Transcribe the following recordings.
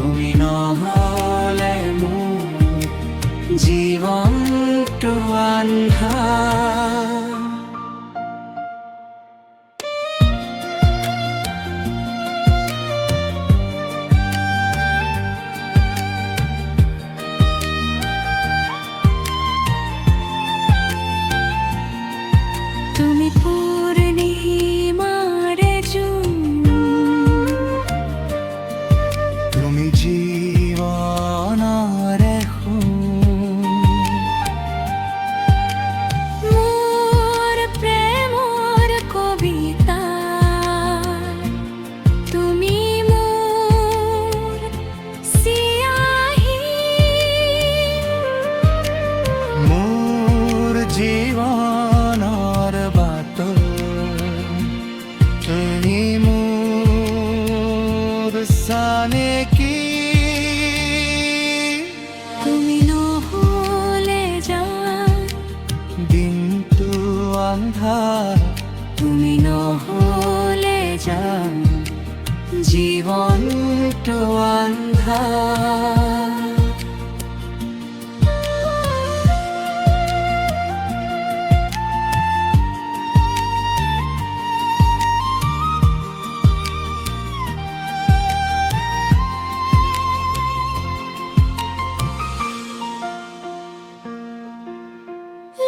তুমি নহলে মোৰ জীৱনটো আন্ধাৰ। তুমি পূর্ণিমার জোন, তুমি জীবনৰ সোণ, মোর প্রেমর কবিতা। তুমি মোর সিয়াহি, মোৰ জীৱনৰ বাটৰ। তুমি মোৰ চানেকি, তুমি নহলে যান দিনটো আন্ধাৰ। তুমি নহলে যান জীৱনটো আন্ধাৰ।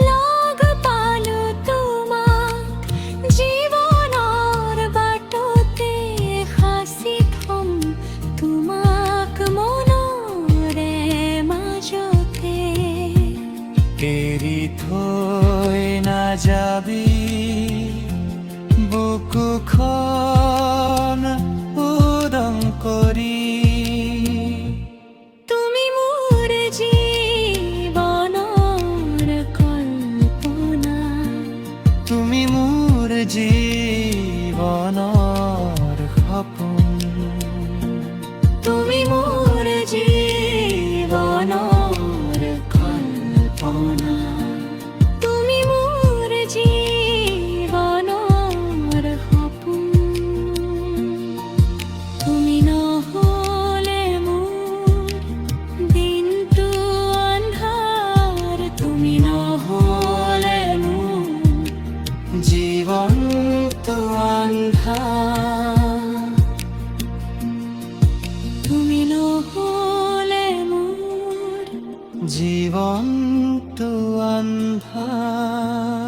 লগ পালো তোমাক জীৱনৰ বাটতে, সাঁচি থম তোমাক মনৰে মাজতে। এৰি থৈ নাযাবি বুকুখন উদং কৰি। তুমি মোৰ জীৱনৰ কল্পনা, তুমি মোৰ জীৱনৰ সপোন। তুমি মোৰ জীৱনৰ কল্পনা, তুমি মোৰ জীৱনৰ সপোন। তুমি নহলে মোৰ দিনটো আন্ধাৰ, তুমি নহলে মোৰ জীৱনটো আন্ধাৰ। তুমি নহলে মোৰ জীৱনটো আন্ধাৰ।